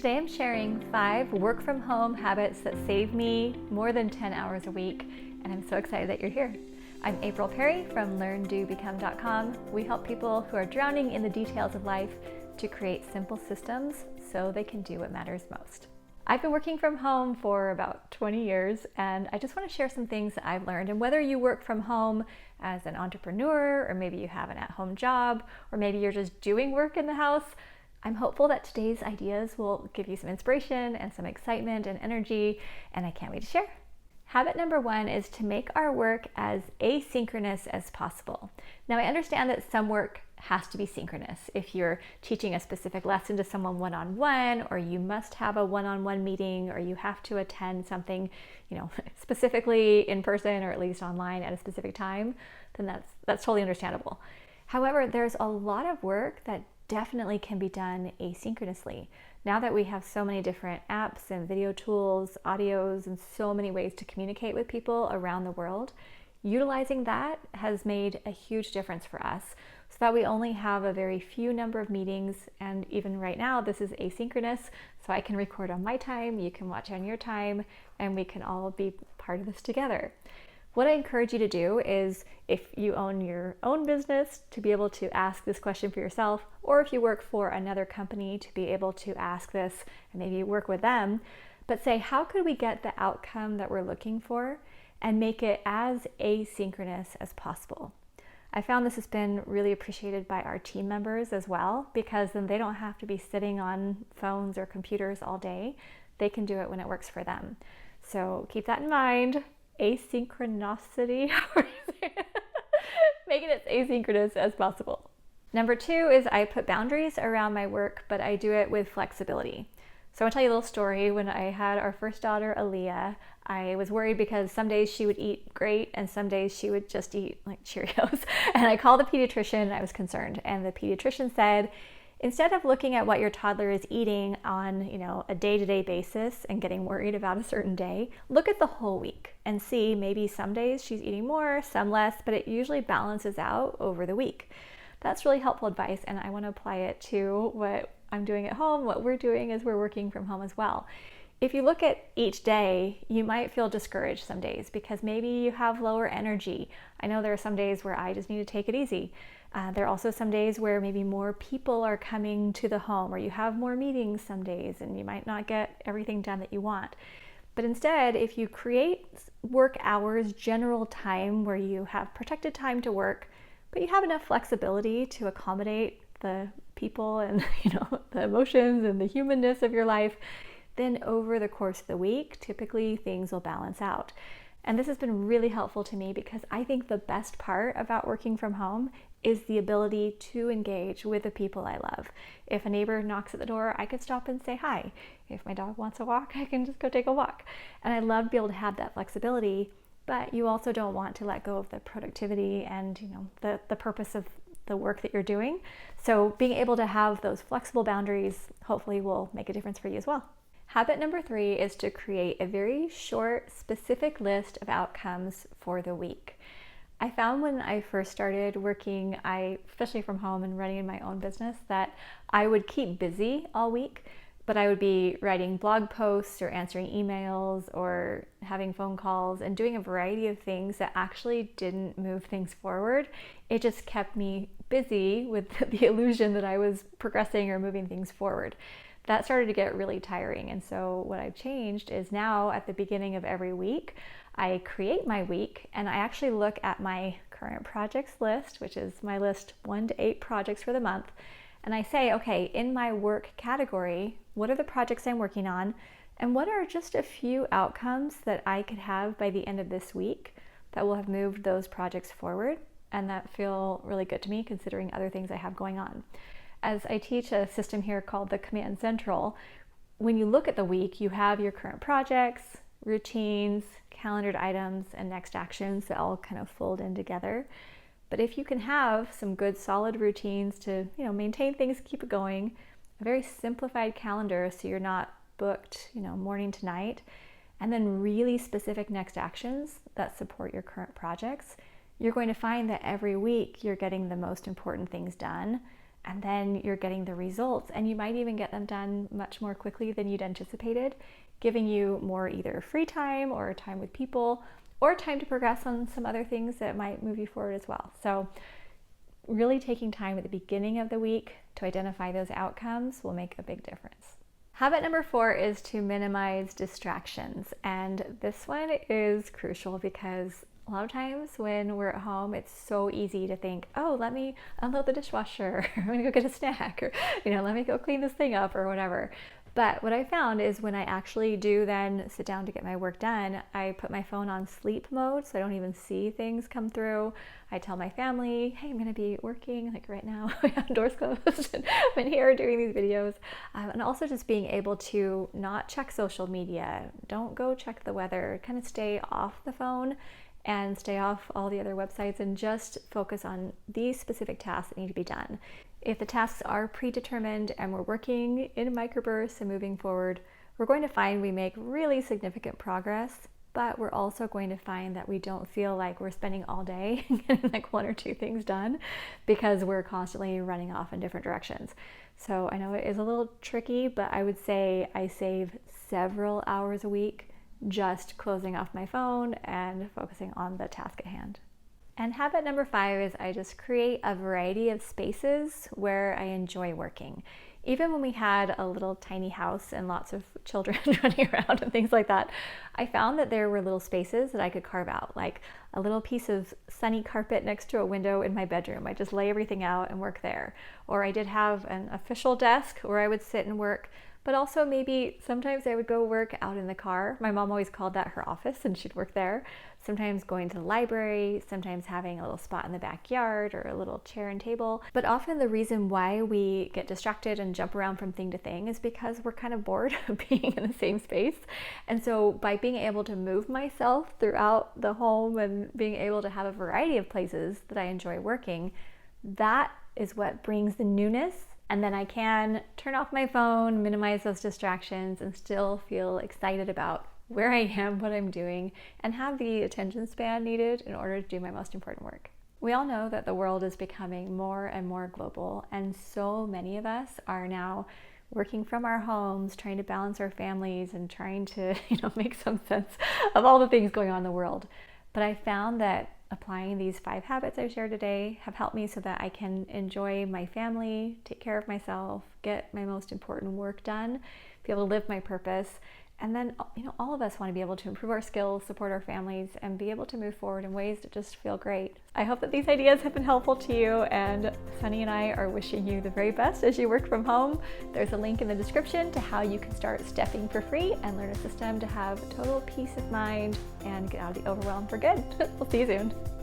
Today I'm sharing 5 work from home habits that save me more than 10 hours a week, and I'm so excited that you're here. I'm April Perry from LearnDoBecome.com. We help people who are drowning in the details of life to create simple systems so they can do what matters most. I've been working from home for about 20 years, and I just want to share some things that I've learned. And whether you work from home as an entrepreneur, or maybe you have an at-home job, or maybe you're just doing work in the house, I'm hopeful that today's ideas will give you some inspiration and some excitement and energy, and I can't wait to share. Habit number 1 is to make our work as asynchronous as possible. Now, I understand that some work has to be synchronous. If you're teaching a specific lesson to someone one-on-one, or you must have a one-on-one meeting, or you have to attend something, specifically in person or at least online at a specific time, then that's totally understandable. However, there's a lot of work that definitely can be done asynchronously. Now that we have so many different apps and video tools, audios, and so many ways to communicate with people around the world, utilizing that has made a huge difference for us so that we only have a very few number of meetings. And even right now, this is asynchronous, so I can record on my time, you can watch on your time, and we can all be part of this together. What I encourage you to do is, if you own your own business, to be able to ask this question for yourself, or if you work for another company, to be able to ask this and maybe work with them, but say, how could we get the outcome that we're looking for and make it as asynchronous as possible? I found this has been really appreciated by our team members as well, because then they don't have to be sitting on phones or computers all day. They can do it when it works for them. So keep that in mind. Asynchronicity, making it as asynchronous as possible. Number 2 is I put boundaries around my work, but I do it with flexibility. So I'll tell you a little story. When I had our first daughter, Aaliyah, I was worried because some days she would eat great and some days she would just eat like Cheerios. And I called the pediatrician and I was concerned. And the pediatrician said, instead of looking at what your toddler is eating on, a day-to-day basis and getting worried about a certain day, look at the whole week and see, maybe some days she's eating more, some less, but it usually balances out over the week. That's really helpful advice, and I want to apply it to what I'm doing at home, what we're doing as we're working from home as well. If you look at each day, you might feel discouraged some days because maybe you have lower energy. I know there are some days where I just need to take it easy. There are also some days where maybe more people are coming to the home, or you have more meetings some days and you might not get everything done that you want. But instead, if you create work hours, general time where you have protected time to work, but you have enough flexibility to accommodate the people and the emotions and the humanness of your life, then over the course of the week, typically things will balance out. And this has been really helpful to me because I think the best part about working from home is the ability to engage with the people I love. If a neighbor knocks at the door, I could stop and say hi. If my dog wants a walk, I can just go take a walk. And I love to be able to have that flexibility, but you also don't want to let go of the productivity and the purpose of the work that you're doing. So being able to have those flexible boundaries hopefully will make a difference for you as well. Habit number 3 is to create a very short, specific list of outcomes for the week. I found when I first started working, especially from home and running in my own business, that I would keep busy all week, but I would be writing blog posts or answering emails or having phone calls and doing a variety of things that actually didn't move things forward. It just kept me busy with the illusion that I was progressing or moving things forward. That started to get really tiring. And so what I've changed is now at the beginning of every week, I create my week and I actually look at my current projects list, which is my list 1 to 8 projects for the month. And I say, okay, in my work category, what are the projects I'm working on? And what are just a few outcomes that I could have by the end of this week that will have moved those projects forward and that feel really good to me considering other things I have going on. As I teach a system here called the Command Central, when you look at the week, you have your current projects, routines, calendared items, and next actions that all kind of fold in together. But if you can have some good solid routines to maintain things, keep it going, a very simplified calendar so you're not booked morning to night, and then really specific next actions that support your current projects, you're going to find that every week you're getting the most important things done and then you're getting the results, and you might even get them done much more quickly than you'd anticipated, giving you more either free time or time with people or time to progress on some other things that might move you forward as well. So really taking time at the beginning of the week to identify those outcomes will make a big difference. Habit number 4 is to minimize distractions. And this one is crucial because a lot of times when we're at home, it's so easy to think, oh, let me unload the dishwasher, I'm gonna go get a snack, or let me go clean this thing up or whatever. But what I found is when I actually do then sit down to get my work done, I put my phone on sleep mode so I don't even see things come through. I tell my family, hey, I'm gonna be working like right now, doors closed, and I'm in here doing these videos. And also just being able to not check social media, don't go check the weather, kind of stay off the phone and stay off all the other websites and just focus on these specific tasks that need to be done. If the tasks are predetermined and we're working in microbursts and moving forward, we're going to find we make really significant progress, but we're also going to find that we don't feel like we're spending all day getting like 1 or 2 things done because we're constantly running off in different directions. So I know it is a little tricky, but I would say I save several hours a week just closing off my phone and focusing on the task at hand. And habit number 5 is I just create a variety of spaces where I enjoy working. Even when we had a little tiny house and lots of children running around and things like that, I found that there were little spaces that I could carve out, like a little piece of sunny carpet next to a window in my bedroom. I just lay everything out and work there. Or I did have an official desk where I would sit and work, but also maybe sometimes I would go work out in the car. My mom always called that her office and she'd work there. Sometimes going to the library, sometimes having a little spot in the backyard or a little chair and table. But often the reason why we get distracted and jump around from thing to thing is because we're kind of bored of being in the same space. And so by being able to move myself throughout the home and being able to have a variety of places that I enjoy working, that is what brings the newness. And then I can turn off my phone, minimize those distractions, and still feel excited about where I am, what I'm doing, and have the attention span needed in order to do my most important work. We all know that the world is becoming more and more global, and so many of us are now working from our homes, trying to balance our families and trying to, make some sense of all the things going on in the world. But I found that applying these 5 habits I've shared today have helped me so that I can enjoy my family, take care of myself, get my most important work done, be able to live my purpose. And then, all of us want to be able to improve our skills, support our families, and be able to move forward in ways that just feel great. I hope that these ideas have been helpful to you, and Sunny and I are wishing you the very best as you work from home. There's a link in the description to how you can start stepping for free and learn a system to have total peace of mind and get out of the overwhelm for good. We'll see you soon.